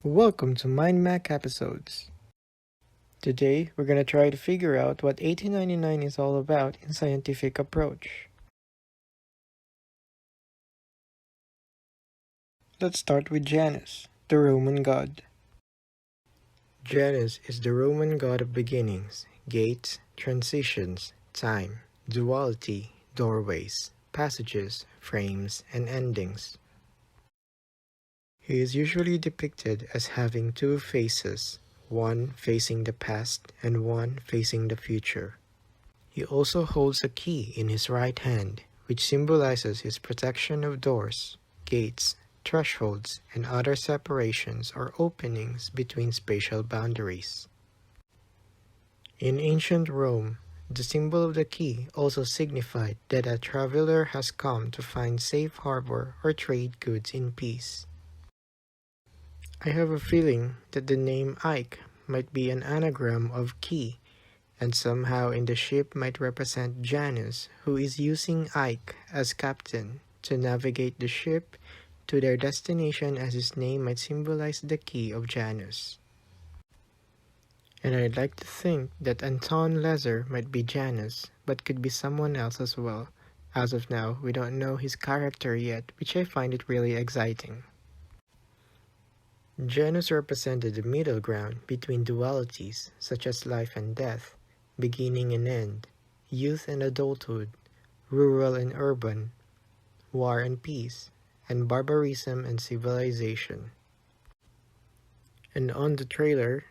Welcome to MindMac episodes. Today, we're gonna try to figure out what 1899 is all about in scientific approach. Let's start with Janus, the Roman god. Janus is the Roman god of beginnings, gates, transitions, time, duality, doorways, passages, frames, and endings. He is usually depicted as having two faces, one facing the past and one facing the future. He also holds a key in his right hand, which symbolizes his protection of doors, gates, thresholds, and other separations or openings between spatial boundaries. In ancient Rome, the symbol of the key also signified that a traveler has come to find safe harbor or trade goods in peace. I have a feeling that the name Ike might be an anagram of key, and somehow in the ship might represent Janus, who is using Ike as captain to navigate the ship to their destination, as his name might symbolize the key of Janus. And I'd like to think that Anton Lesser might be Janus, but could be someone else as well. As of now, we don't know his character yet, which I find it really exciting. Janus represented the middle ground between dualities such as life and death, beginning and end, youth and adulthood, rural and urban, war and peace, and barbarism and civilization. And on the trailer,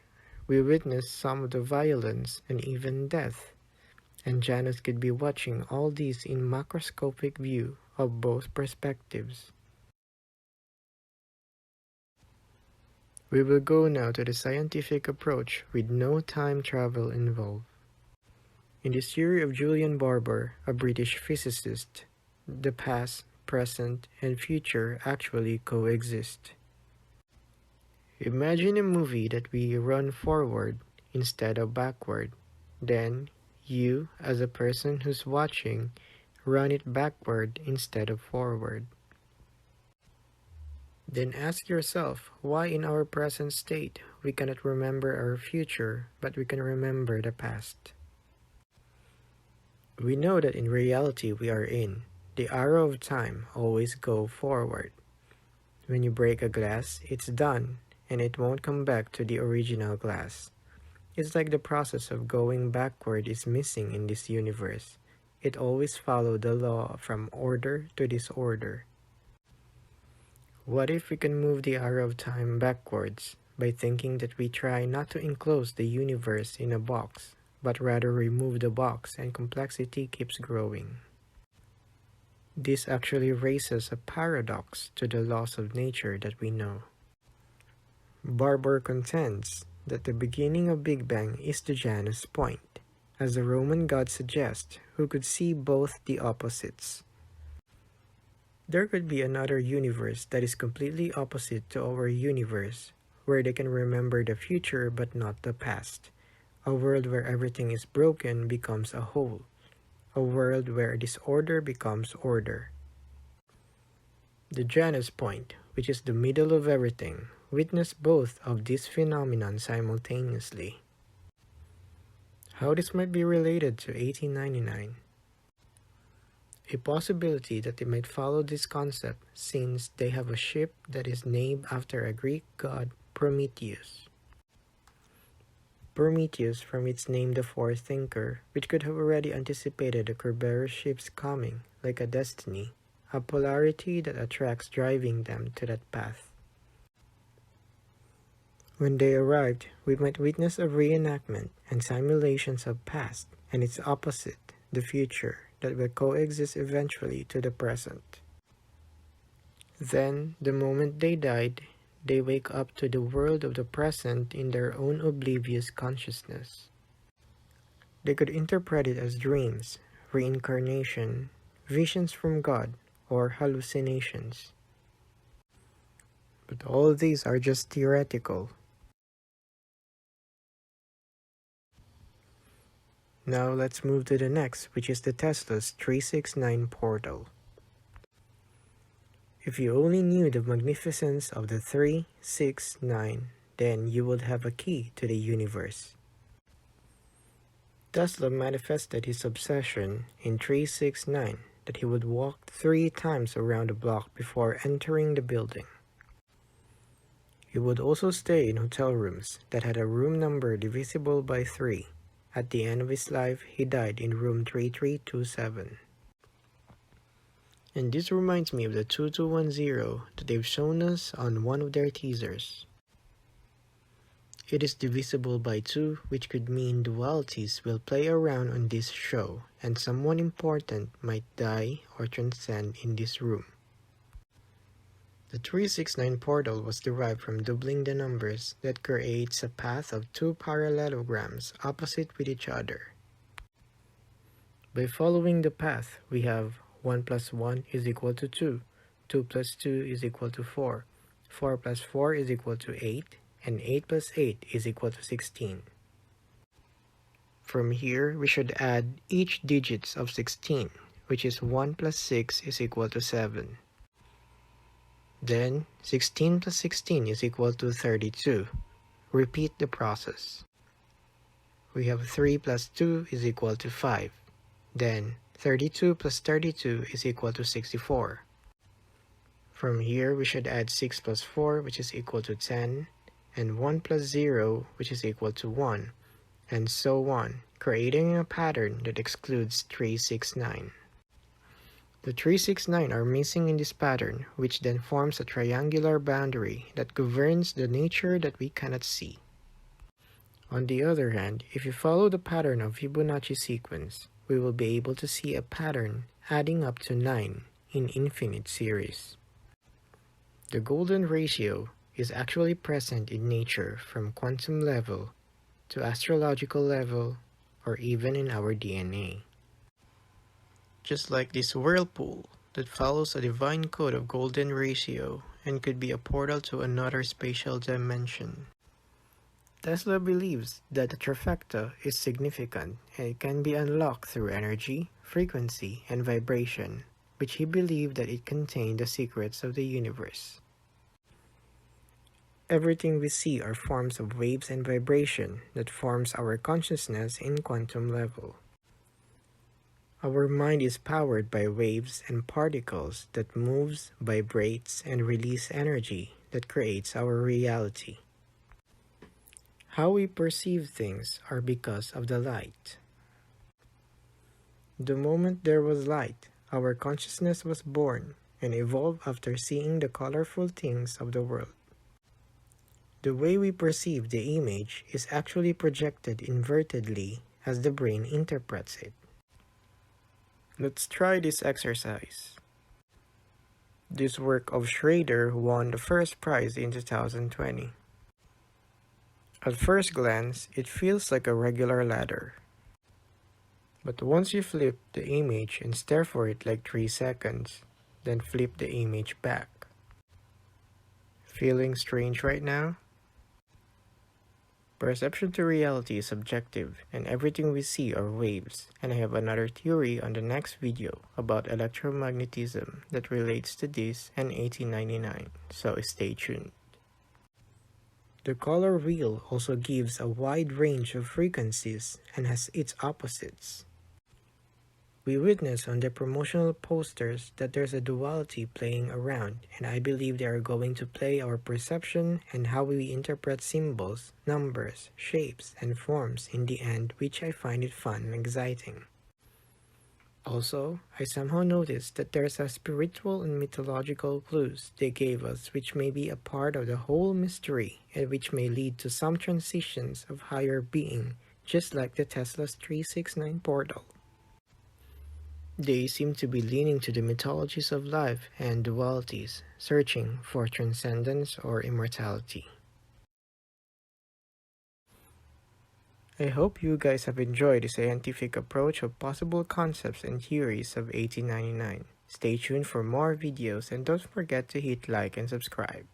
we witnessed some of the violence and even death, and Janus could be watching all these in macroscopic view of both perspectives. We will go now to the scientific approach with no time travel involved. In the theory of Julian Barbour, a British physicist, the past, present, and future actually coexist. Imagine a movie that we run forward instead of backward. Then, you, as a person who's watching, run it backward instead of forward. Then ask yourself why in our present state we cannot remember our future, but we can remember the past. We know that in reality we are in, the arrow of time always go forward. When you break a glass, it's done, and it won't come back to the original glass. It's like the process of going backward is missing in this universe. It always follows the law from order to disorder. What if we can move the arrow of time backwards by thinking that we try not to enclose the universe in a box, but rather remove the box and complexity keeps growing? This actually raises a paradox to the laws of nature that we know. Barbour contends that the beginning of Big Bang is the Janus Point, as the Roman god suggests, who could see both the opposites. There could be another universe that is completely opposite to our universe, where they can remember the future but not the past. A world where everything is broken becomes a whole. A world where disorder becomes order. The Janus Point, which is the middle of everything, witnessed both of these phenomena simultaneously. How this might be related to 1899? A possibility that they might follow this concept since they have a ship that is named after a Greek god, Prometheus. Prometheus, from its name the forethinker, which could have already anticipated the Kerberos ship's coming, like a destiny, a polarity that attracts driving them to that path. When they arrived, we might witness a reenactment and simulations of past and its opposite, the future, that will coexist eventually to the present. Then, the moment they died, they wake up to the world of the present in their own oblivious consciousness. They could interpret it as dreams, reincarnation, visions from God, or hallucinations. But all these are just theoretical. Now let's move to the next, which is the Tesla's 369 portal. If you only knew the magnificence of the 3, 6, 9, then you would have a key to the universe. Tesla manifested his obsession in 369 that he would walk 3 times around the block before entering the building. He would also stay in hotel rooms that had a room number divisible by 3. At the end of his life, he died in room 3327. And this reminds me of the 2210 that they've shown us on one of their teasers. It is divisible by 2, which could mean dualities will play around on this show, and someone important might die or transcend in this room. The 369 portal was derived from doubling the numbers that creates a path of 2 parallelograms opposite with each other. By following the path, we have 1 plus 1 is equal to 2, 2 plus 2 is equal to 4, 4 plus 4 is equal to 8, and 8 plus 8 is equal to 16. From here, we should add each digits of 16, which is 1 plus 6 is equal to 7. Then, 16 plus 16 is equal to 32. Repeat the process. We have 3 plus 2 is equal to 5. Then, 32 plus 32 is equal to 64. From here, we should add 6 plus 4, which is equal to 10, and 1 plus 0, which is equal to 1, and so on, creating a pattern that excludes 369. The 369 are missing in this pattern, which then forms a triangular boundary that governs the nature that we cannot see. On the other hand, if you follow the pattern of Fibonacci sequence, we will be able to see a pattern adding up to 9 in infinite series. The golden ratio is actually present in nature from quantum level to astrological level or even in our DNA. Just like this whirlpool that follows a divine code of golden ratio and could be a portal to another spatial dimension. Tesla believes that the trifecta is significant and it can be unlocked through energy, frequency, and vibration, which he believed that it contained the secrets of the universe. Everything we see are forms of waves and vibration that forms our consciousness in quantum level. Our mind is powered by waves and particles that moves, vibrates, and release energy that creates our reality. How we perceive things are because of the light. The moment there was light, our consciousness was born and evolved after seeing the colorful things of the world. The way we perceive the image is actually projected invertedly as the brain interprets it. Let's try this exercise. This work of Schrader won the first prize in 2020. At first glance, it feels like a regular ladder. But once you flip the image and stare for it like 3 seconds, then flip the image back. Feeling strange right now? Perception to reality is subjective, and everything we see are waves, and I have another theory on the next video about electromagnetism that relates to this and 1899, so stay tuned. The color wheel also gives a wide range of frequencies and has its opposites. We witness on the promotional posters that there's a duality playing around, and I believe they are going to play our perception and how we interpret symbols, numbers, shapes, and forms in the end, which I find it fun and exciting. Also, I somehow noticed that there's a spiritual and mythological clues they gave us which may be a part of the whole mystery and which may lead to some transitions of higher being, just like the Tesla's 369 portal. They seem to be leaning to the mythologies of life and dualities, searching for transcendence or immortality. I hope you guys have enjoyed the scientific approach of possible concepts and theories of 1899. Stay tuned for more videos and don't forget to hit like and subscribe.